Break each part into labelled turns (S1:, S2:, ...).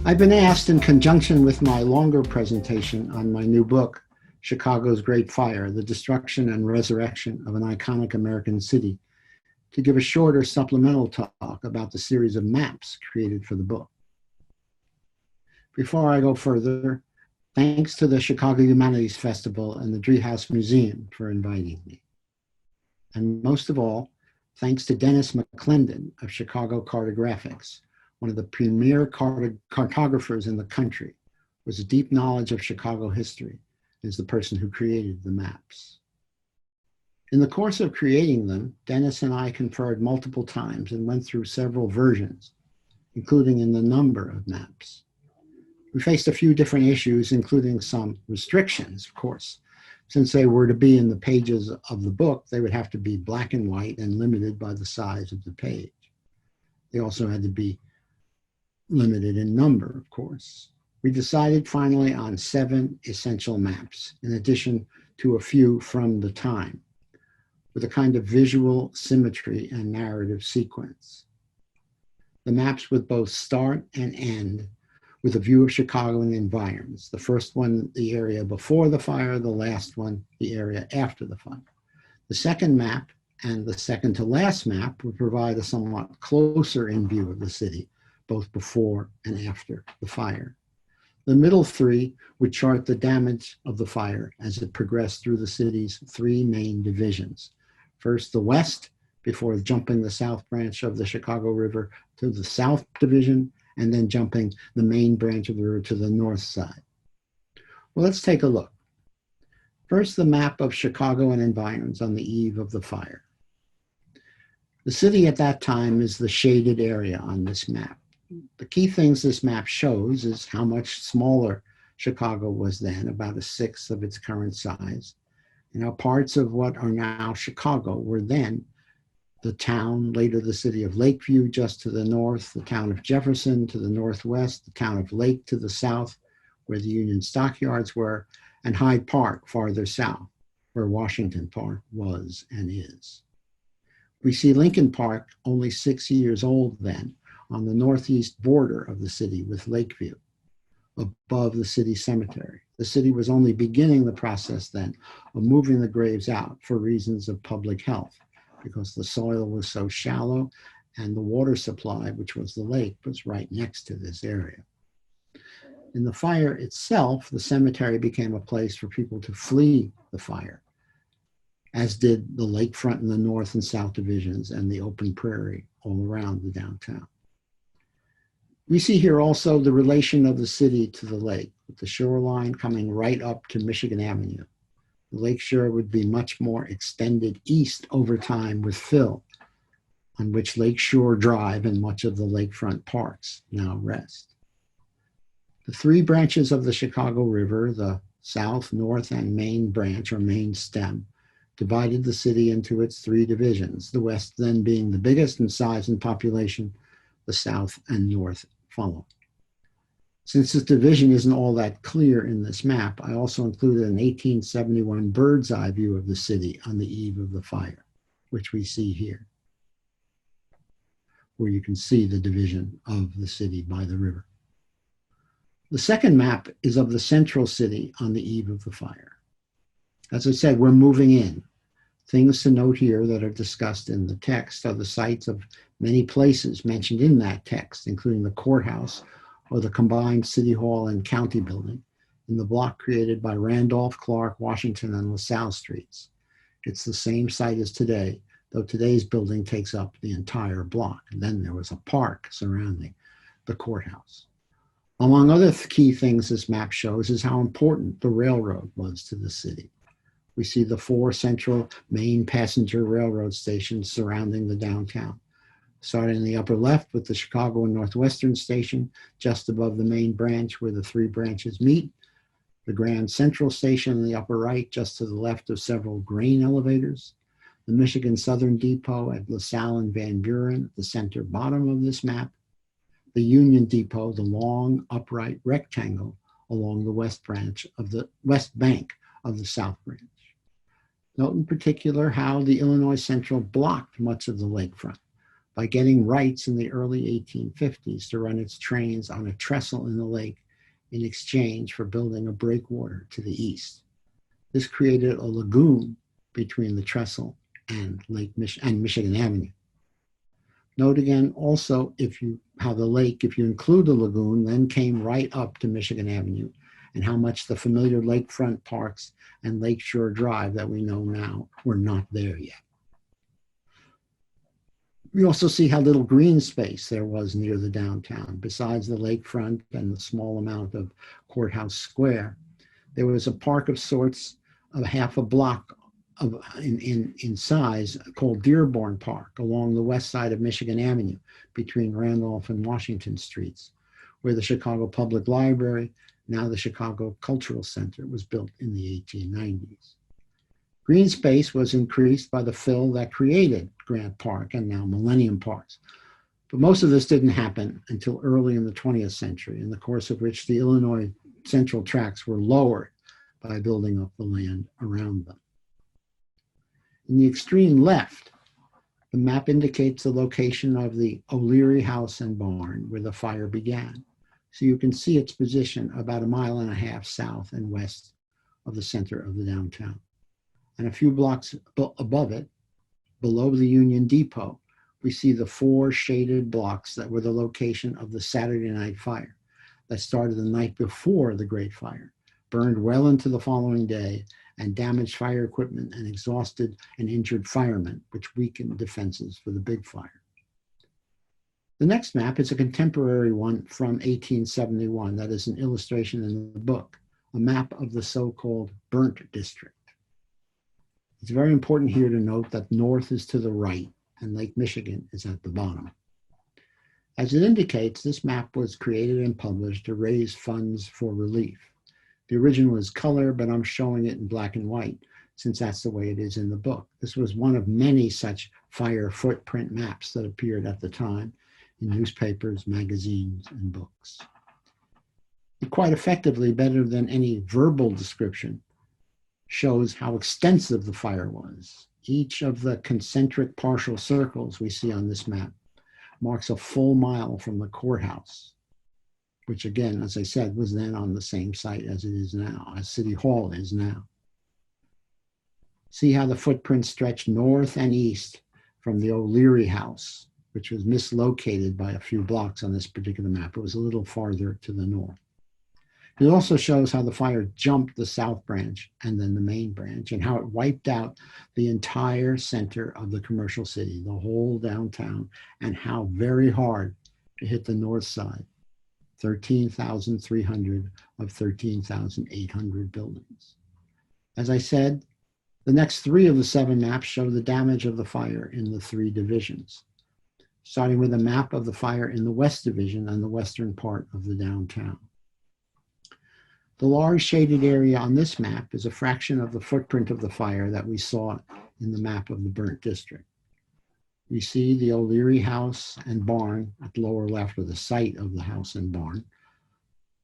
S1: I've been asked, in conjunction with my longer presentation on my new book, Chicago's Great Fire, The Destruction and Resurrection of an Iconic American City, to give a shorter supplemental talk about the series of maps created for the book. Before I go further, thanks to the Chicago Humanities Festival and the Driehaus Museum for inviting me. And most of all, thanks to Dennis McClendon of Chicago Cartographics, one of the premier cartographers in the country, with a deep knowledge of Chicago history, is the person who created the maps. In the course of creating them, Dennis and I conferred multiple times and went through several versions, including in the number of maps. We faced a few different issues, including some restrictions, of course. Since they were to be in the pages of the book, they would have to be black and white and limited by the size of the page. They also had to be limited in number, of course. We decided finally on 7 essential maps, in addition to a few from the time, with a kind of visual symmetry and narrative sequence. The maps with both start and end, with a view of Chicago and environs. The first one, the area before the fire, the last one, the area after the fire. The second map and the second to last map would provide a somewhat closer in view of the city, both before and after the fire. The middle 3 would chart the damage of the fire as it progressed through the city's 3 main divisions. First, the west, before jumping the south branch of the Chicago River to the south division, and then jumping the main branch of the river to the north side. Well, let's take a look. First, the map of Chicago and environs on the eve of the fire. The city at that time is the shaded area on this map. The key things this map shows is how much smaller Chicago was then, about 1/6 of its current size, and how parts of what are now Chicago were then the town, later the city of Lakeview just to the north, the town of Jefferson to the northwest, the town of Lake to the south, where the Union Stockyards were, and Hyde Park farther south, where Washington Park was and is. We see Lincoln Park, only 6 years old then, on the northeast border of the city with Lakeview, above the city cemetery. The city was only beginning the process then of moving the graves out for reasons of public health, because the soil was so shallow and the water supply, which was the lake, was right next to this area. In the fire itself, the cemetery became a place for people to flee the fire, as did the lakefront in the north and south divisions and the open prairie all around the downtown. We see here also the relation of the city to the lake, with the shoreline coming right up to Michigan Avenue. The lakeshore would be much more extended east over time with fill, on which Lakeshore Drive and much of the lakefront parks now rest. The 3 branches of the Chicago River, the south, north, and main branch, or main stem, divided the city into its 3 divisions, the west then being the biggest in size and population, the south and north follow. Since this division isn't all that clear in this map, I also included an 1871 bird's eye view of the city on the eve of the fire, which we see here, where you can see the division of the city by the river. The second map is of the central city on the eve of the fire. As I said, we're moving in. Things to note here that are discussed in the text are the sites of many places mentioned in that text, including the courthouse, or the combined City Hall and County Building in the block created by Randolph, Clark, Washington, and LaSalle Streets. It's the same site as today, though today's building takes up the entire block. And then there was a park surrounding the courthouse. Among other key things this map shows is how important the railroad was to the city. We see the 4 central main passenger railroad stations surrounding the downtown. Starting in the upper left with the Chicago and Northwestern Station, just above the main branch where the 3 branches meet. The Grand Central Station in the upper right, just to the left of several grain elevators. The Michigan Southern Depot at LaSalle and Van Buren at the center bottom of this map. The Union Depot, the long upright rectangle along the west bank of the South Branch. Note in particular how the Illinois Central blocked much of the lakefront, by getting rights in the early 1850s to run its trains on a trestle in the lake in exchange for building a breakwater to the east. This created a lagoon between the trestle and Michigan Avenue. Note again also how the lake, if you include the lagoon, then came right up to Michigan Avenue, and how much the familiar lakefront parks and Lakeshore Drive that we know now were not there yet. We also see how little green space there was near the downtown. Besides the lakefront and the small amount of Courthouse Square, there was a park of sorts of half a block in size called Dearborn Park along the west side of Michigan Avenue between Randolph and Washington Streets, where the Chicago Public Library, now the Chicago Cultural Center, was built in the 1890s. Green space was increased by the fill that created Grant Park and now Millennium Parks. But most of this didn't happen until early in the 20th century, in the course of which the Illinois Central tracts were lowered by building up the land around them. In the extreme left, the map indicates the location of the O'Leary house and barn where the fire began. So you can see its position about 1.5 miles south and west of the center of the downtown. And a few blocks above it, below the Union Depot, we see the 4 shaded blocks that were the location of the Saturday night fire that started the night before the Great Fire, burned well into the following day, and damaged fire equipment and exhausted and injured firemen, which weakened defenses for the big fire. The next map is a contemporary one from 1871 that is an illustration in the book, a map of the so-called burnt district. It's very important here to note that north is to the right and Lake Michigan is at the bottom. As it indicates, this map was created and published to raise funds for relief. The original is color, but I'm showing it in black and white since that's the way it is in the book. This was one of many such fire footprint maps that appeared at the time in newspapers, magazines, and books. It quite effectively, better than any verbal description, shows how extensive the fire was. Each of the concentric partial circles we see on this map marks a full mile from the courthouse, which again, as I said, was then on the same site as it is now, as City Hall is now. See how the footprints stretch north and east from the O'Leary house, which was mislocated by a few blocks on this particular map. It was a little farther to the north. It also shows how the fire jumped the south branch and then the main branch, and how it wiped out the entire center of the commercial city, the whole downtown, and how very hard it hit the north side. 13,300 of 13,800 buildings. As I said, the next 3 of the 7 maps show the damage of the fire in the 3 divisions, starting with a map of the fire in the West Division and the western part of the downtown. The large shaded area on this map is a fraction of the footprint of the fire that we saw in the map of the burnt district. We see the O'Leary house and barn at the lower left, or the site of the house and barn.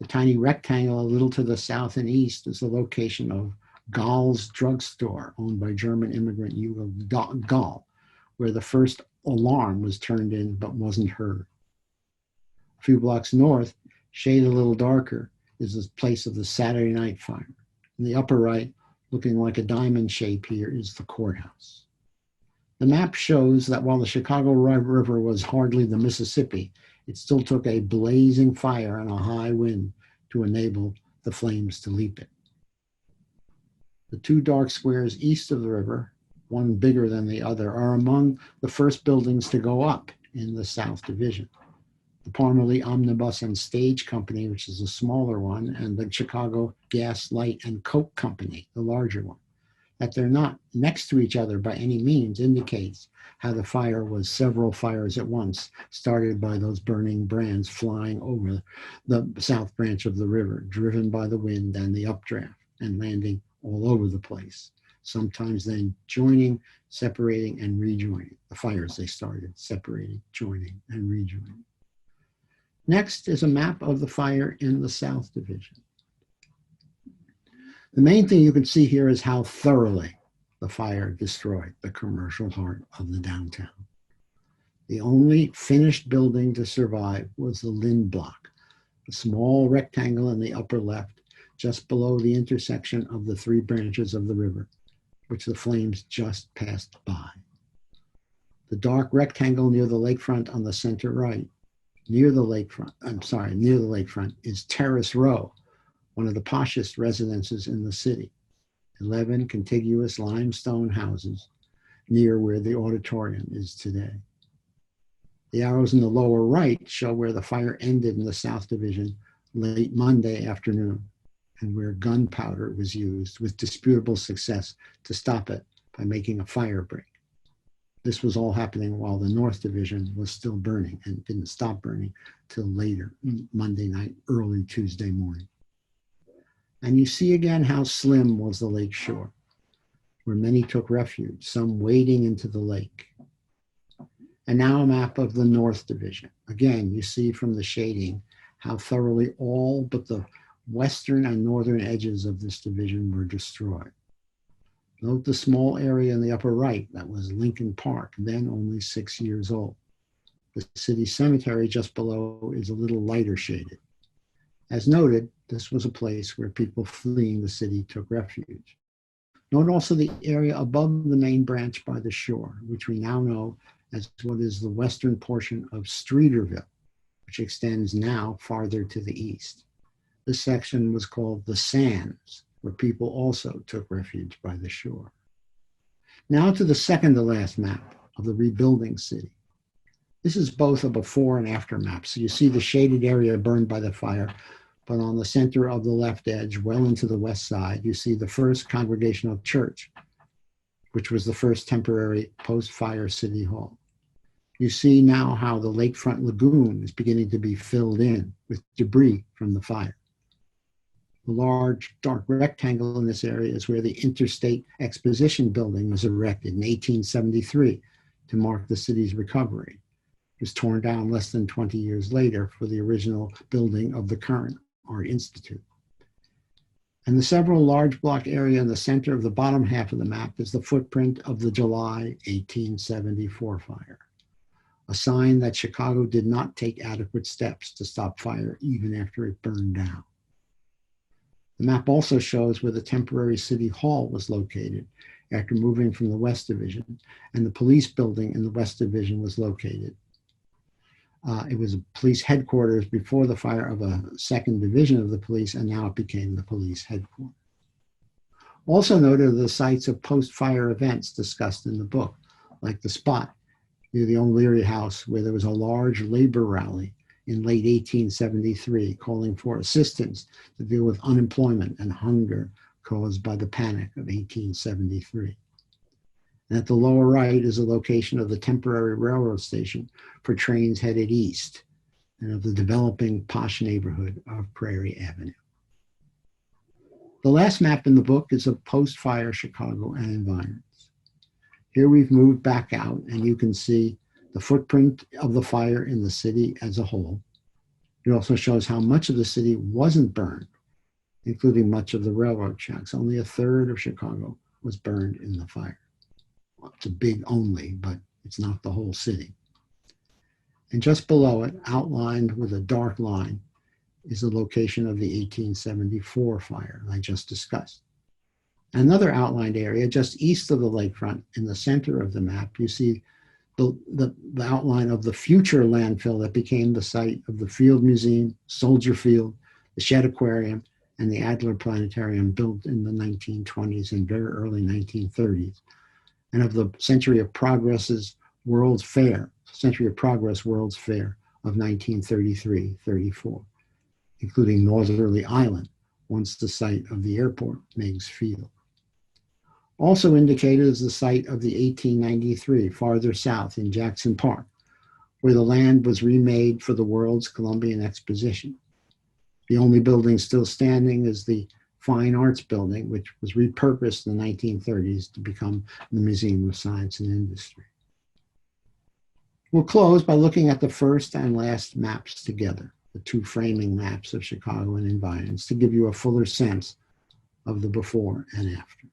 S1: The tiny rectangle a little to the south and east is the location of Gall's drugstore, owned by German immigrant Hugo Gall, where the first alarm was turned in but wasn't heard. A few blocks north, shaded a little darker, is the place of the Saturday night fire. In the upper right, looking like a diamond shape here, is the courthouse. The map shows that while the Chicago River was hardly the Mississippi, it still took a blazing fire and a high wind to enable the flames to leap it. The 2 dark squares east of the river, one bigger than the other, are among the first buildings to go up in the South Division. The Parmalee Omnibus and Stage Company, which is a smaller one, and the Chicago Gas, Light, and Coke Company, the larger one. That they're not next to each other by any means indicates how the fire was several fires at once, started by those burning brands flying over the south branch of the river, driven by the wind and the updraft, and landing all over the place, sometimes then joining, separating, and rejoining. The fires they started, separating, joining, and rejoining. Next is a map of the fire in the South Division. The main thing you can see here is how thoroughly the fire destroyed the commercial heart of the downtown. The only finished building to survive was the Lind block, a small rectangle in the upper left, just below the intersection of the three branches of the river, which the flames just passed by. The dark rectangle near the lakefront on the center right, near the lakefront is Terrace Row, one of the poshest residences in the city. 11 contiguous limestone houses near where the auditorium is today. The arrows in the lower right show where the fire ended in the South Division late Monday afternoon, and where gunpowder was used with disputable success to stop it by making a fire break. This was all happening while the North Division was still burning and didn't stop burning till later Monday night, early Tuesday morning. And you see again how slim was the lake shore, where many took refuge, some wading into the lake. And now a map of the North Division. Again, you see from the shading how thoroughly all but the western and northern edges of this division were destroyed. Note the small area in the upper right, that was Lincoln Park, then only 6 years old. The city cemetery just below is a little lighter shaded. As noted, this was a place where people fleeing the city took refuge. Note also the area above the main branch by the shore, which we now know as what is the western portion of Streeterville, which extends now farther to the east. This section was called the Sands, where people also took refuge by the shore. Now to the second to last map of the rebuilding city. This is both a before and after map. So you see the shaded area burned by the fire, but on the center of the left edge, well into the west side, you see the first Congregational Church, which was the first temporary post-fire city hall. You see now how the lakefront lagoon is beginning to be filled in with debris from the fire. The large dark rectangle in this area is where the Interstate Exposition Building was erected in 1873 to mark the city's recovery. It was torn down less than 20 years later for the original building of the current Art Institute. And the several large block area in the center of the bottom half of the map is the footprint of the July 1874 fire, a sign that Chicago did not take adequate steps to stop fire even after it burned down. The map also shows where the temporary city hall was located after moving from the West Division, and the police building in the West Division was located. It was a police headquarters before the fire of a second division of the police, and now it became the police headquarters. Also noted are the sites of post-fire events discussed in the book, like the spot near the O'Leary House where there was a large labor rally in late 1873 calling for assistance to deal with unemployment and hunger caused by the panic of 1873. And at the lower right is a location of the temporary railroad station for trains headed east and of the developing posh neighborhood of Prairie Avenue. The last map in the book is of post-fire Chicago and environs. Here we've moved back out and you can see the footprint of the fire in the city as a whole. It also shows how much of the city wasn't burned, including much of the railroad tracks. Only a third of Chicago was burned in the fire. Well, it's a big only, but it's not the whole city. And just below it, outlined with a dark line, is the location of the 1874 fire I just discussed. Another outlined area just east of the lakefront, in the center of the map, you see the outline of the future landfill that became the site of the Field Museum, Soldier Field, the Shedd Aquarium, and the Adler Planetarium built in the 1920s and very early 1930s, and of the Century of Progress World's Fair of 1933-34, including Northerly Island, once the site of the airport, Meigs Field. Also indicated is the site of the 1893, farther south in Jackson Park, where the land was remade for the World's Columbian Exposition. The only building still standing is the Fine Arts Building, which was repurposed in the 1930s to become the Museum of Science and Industry. We'll close by looking at the first and last maps together, the two framing maps of Chicago and environs, to give you a fuller sense of the before and after.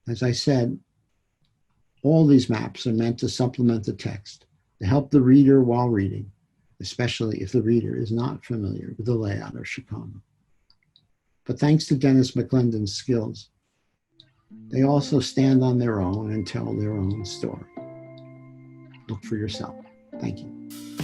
S1: As I said, all these maps are meant to supplement the text to help the reader while reading, especially if the reader is not familiar with the layout of Chicago. But thanks to Dennis McClendon's skills, they also stand on their own and tell their own story. Look for yourself. Thank you.